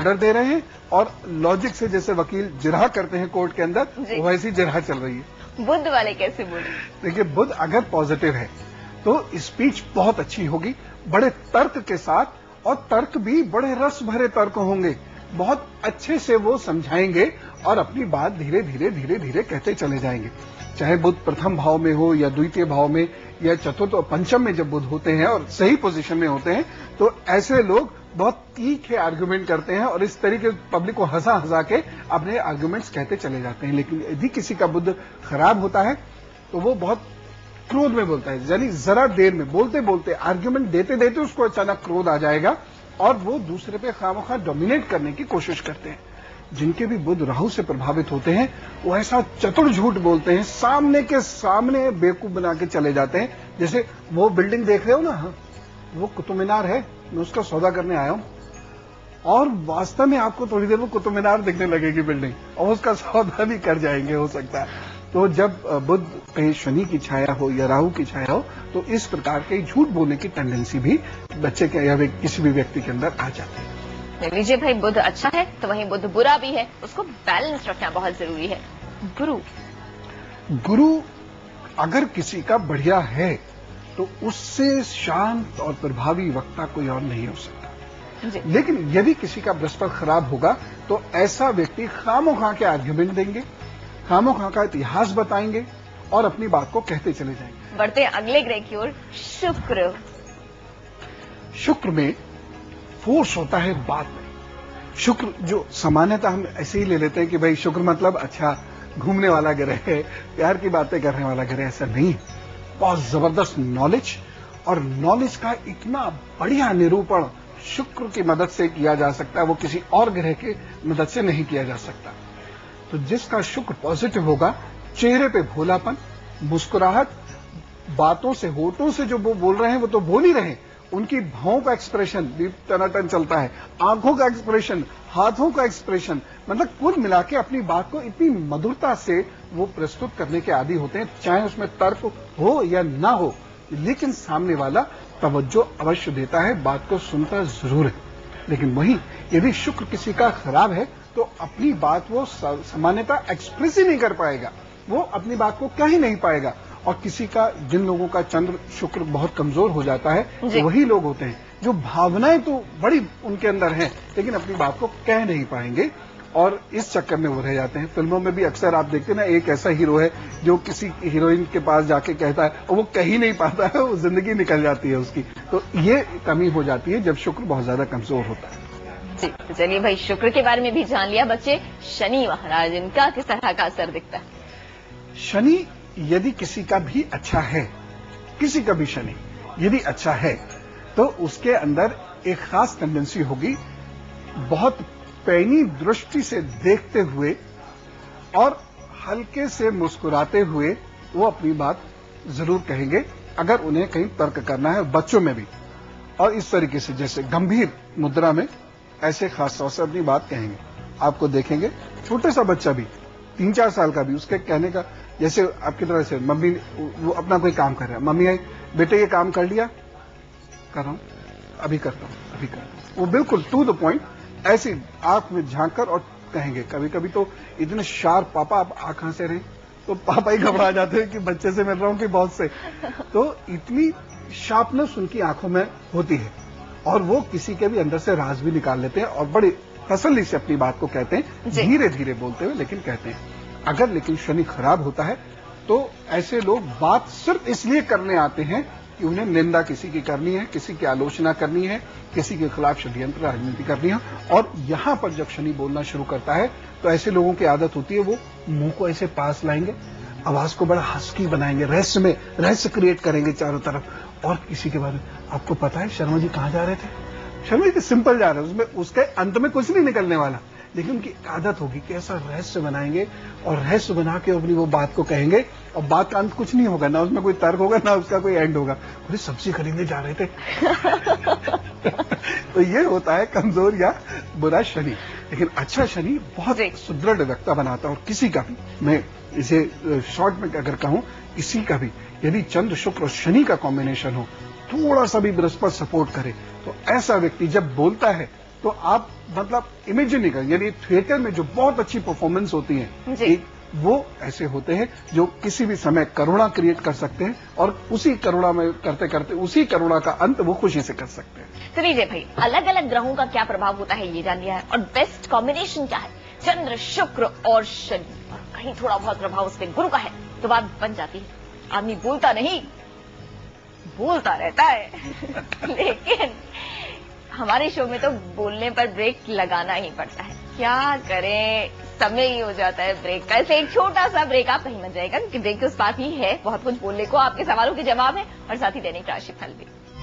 Order दे रहे हैं और लॉजिक से जैसे वकील जिरह करते हैं कोर्ट के अंदर, वैसी जिरह चल रही है। बुध वाले कैसे बोले? देखिए, बुध अगर पॉजिटिव है तो स्पीच बहुत अच्छी होगी, बड़े तर्क के साथ, और तर्क भी बड़े रस भरे तर्क होंगे। बहुत अच्छे से वो समझाएंगे और अपनी बात धीरे धीरे धीरे धीरे कहते चले जाएंगे। चाहे बुध प्रथम भाव में हो या द्वितीय भाव में या चतुर्थ और पंचम में जब बुध होते हैं और सही पोजीशन में होते हैं, तो ऐसे लोग बहुत तीखे आर्गुमेंट करते हैं और इस तरीके पब्लिक को हंसा हंसा के अपने आर्गुमेंट्स कहते चले जाते हैं। लेकिन यदि किसी का बुध खराब होता है तो वो बहुत क्रोध में बोलता है, यानी जरा देर में बोलते बोलते आर्ग्यूमेंट देते देते उसको अचानक क्रोध आ जाएगा और वो दूसरे पे खामोखा डोमिनेट करने की कोशिश करते हैं। जिनके भी बुध राहु से प्रभावित होते हैं वो ऐसा चतुर झूठ बोलते हैं, सामने के सामने बेवकूफ बना के चले जाते हैं। जैसे वो बिल्डिंग देख रहे हो ना, वो कुतुब मीनार है, मैं उसका सौदा करने आया हूं, और वास्तव में आपको थोड़ी देर में कुतुब मीनार दिखने लगेगी बिल्डिंग, और उसका सौदा भी कर जाएंगे हो सकता है। तो जब बुध कहीं शनि की छाया हो या राहु की छाया हो तो इस प्रकार के झूठ बोलने की टेंडेंसी भी बच्चे के या किसी भी व्यक्ति के अंदर आ जाती है। लीजिए भाई, बुध अच्छा है तो वहीं बुध बुरा भी है, उसको बैलेंस रखना बहुत जरूरी है। गुरु अगर किसी का बढ़िया है तो उससे शांत और प्रभावी वक्ता कोई और नहीं हो सकता। लेकिन यदि किसी का बृहस्पति खराब होगा तो ऐसा व्यक्ति खामोखा के आर्ग्यूमेंट देंगे, खामोखा का इतिहास बताएंगे और अपनी बात को कहते चले जाएंगे। बढ़ते अगले ग्रह की ओर, शुक्र। शुक्र में फोर्स होता है बात में। शुक्र जो सामान्यतः हम ऐसे ही ले लेते हैं कि भाई शुक्र मतलब अच्छा घूमने वाला ग्रह है, प्यार की बातें करने वाला ग्रह, ऐसा नहीं। बहुत जबरदस्त नॉलेज, और नॉलेज का इतना बढ़िया निरूपण शुक्र की मदद से किया जा सकता है, वो किसी और ग्रह की मदद से नहीं किया जा सकता। तो जिसका शुक्र पॉजिटिव होगा, चेहरे पे भोलापन, मुस्कुराहट, बातों से, होठों से जो वो बोल रहे हैं वो तो बोल ही रहे हैं, उनकी भावों का एक्सप्रेशन भी टनाटन चलता है, आंखों का एक्सप्रेशन, हाथों का एक्सप्रेशन, मतलब कुल मिला के अपनी बात को इतनी मधुरता से वो प्रस्तुत करने के आदी होते हैं, चाहे उसमें तर्क हो या ना हो, लेकिन सामने वाला तवज्जो अवश्य देता है, बात को सुनता जरूर है। लेकिन वहीं यदि शुक्र किसी का खराब है तो अपनी बात वो सामान्यतः एक्सप्रेस ही नहीं कर पाएगा, वो अपनी बात को कह ही नहीं पाएगा। और किसी का, जिन लोगों का चंद्र शुक्र बहुत कमजोर हो जाता है, तो वही लोग होते हैं जो भावनाएं तो बड़ी उनके अंदर हैं लेकिन अपनी बात को कह नहीं पाएंगे, और इस चक्कर में वो रह जाते हैं। फिल्मों में भी अक्सर आप देखते हैं ना, एक ऐसा हीरो है जो किसी हीरोइन के पास जाके कहता है और वो कह ही नहीं पाता है, वो जिंदगी निकल जाती है उसकी। तो ये कमी हो जाती है जब शुक्र बहुत ज्यादा कमजोर होता है। जी, तो चलिए भाई, शुक्र के बारे में भी जान लिया। बच्चे, शनि महाराज, इनका किस तरह का असर दिखता है? शनि यदि किसी का भी अच्छा है, किसी का भी शनि यदि अच्छा है तो उसके अंदर एक खास टेंडेंसी होगी, बहुत पैनी दृष्टि से देखते हुए और हल्के से मुस्कुराते हुए वो अपनी बात जरूर कहेंगे, अगर उन्हें कहीं तर्क करना है, बच्चों में भी। और इस तरीके से जैसे गंभीर मुद्रा में ऐसे खास तौर से अपनी बात कहेंगे। आपको देखेंगे छोटे सा बच्चा भी, 3-4 साल का भी, उसके कहने का, जैसे आपकी तरह से मम्मी, वो अपना कोई काम कर रहा है, मम्मी आई, बेटे ये काम कर लिया? कर रहा हूं, अभी करता हूं, अभी करता हूं। वो बिल्कुल टू द पॉइंट ऐसी आंख में झांक कर और कहेंगे। कभी कभी तो इतने शार्प, पापा आप आंख कहां से रहे, तो पापा ही घबरा जाते हैं कि बच्चे से मिल रहा हूं कि बहुत से। तो इतनी शार्पनेस उनकी आंखों में होती है और वो किसी के भी अंदर से राज भी निकाल लेते हैं और बड़ी तसल्ली से अपनी बात को कहते हैं, धीरे धीरे बोलते हुए लेकिन कहते हैं। अगर लेकिन शनि खराब होता है तो ऐसे लोग बात सिर्फ इसलिए करने आते हैं कि उन्हें निंदा किसी की करनी है, किसी की आलोचना करनी है, किसी के खिलाफ षड्यंत्र राजनीति करनी है। और यहां पर जब शनि बोलना शुरू करता है तो ऐसे लोगों की आदत होती है, वो मुंह को ऐसे पास लाएंगे, आवाज को बड़ा हस्की बनाएंगे, रहस्य क्रिएट करेंगे चारों तरफ। और किसी के बारे में, आपको पता है शर्मा जी कहां जा रहे थे? शर्मा जी सिंपल जा रहे हैं, उसमें उसके अंत में कुछ नहीं निकलने वाला, लेकिन उनकी आदत होगी कि ऐसा रहस्य बनाएंगे और रहस्य बना के अपनी वो बात को कहेंगे और बात का अंत कुछ नहीं होगा, ना उसमें कोई तर्क होगा ना उसका कोई एंड होगा। अरे सब्जी खरीदने जा रहे थे। तो ये होता है कमजोर या बुरा शनि। लेकिन अच्छा शनि बहुत सुदृढ़ वक्ता बनाता है। और किसी का भी, मैं इसे शॉर्ट में अगर कहूं, किसी का भी यदि चंद्र शुक्र और शनि का कॉम्बिनेशन हो, थोड़ा सा भी बृहस्पति सपोर्ट करे, तो ऐसा व्यक्ति जब बोलता है तो आप मतलब इमेजिन नहीं करें, यानी थिएटर में जो बहुत अच्छी परफॉर्मेंस होती है जी। वो ऐसे होते हैं जो किसी भी समय करुणा क्रिएट कर सकते हैं और उसी करुणा में करते करते उसी करुणा का अंत वो खुशी से कर सकते हैं। तो लीजिए भाई, अलग अलग ग्रहों का क्या प्रभाव होता है ये जान लिया है, और बेस्ट कॉम्बिनेशन क्या है, चंद्र, शुक्र और शनि, और कहीं थोड़ा बहुत प्रभाव उस पर गुरु का है, तो बात बन जाती है। आदमी बोलता नहीं, बोलता रहता है लेकिन हमारे शो में तो बोलने पर ब्रेक लगाना ही पड़ता है, क्या करें, समय ही हो जाता है ब्रेक का। ऐसे एक छोटा सा ब्रेक आप कहीं मत जाएगा, क्योंकि ब्रेक के उस बात ही है, बहुत कुछ बोलने को, आपके सवालों के जवाब है और साथ ही दैनिक राशिफल भी।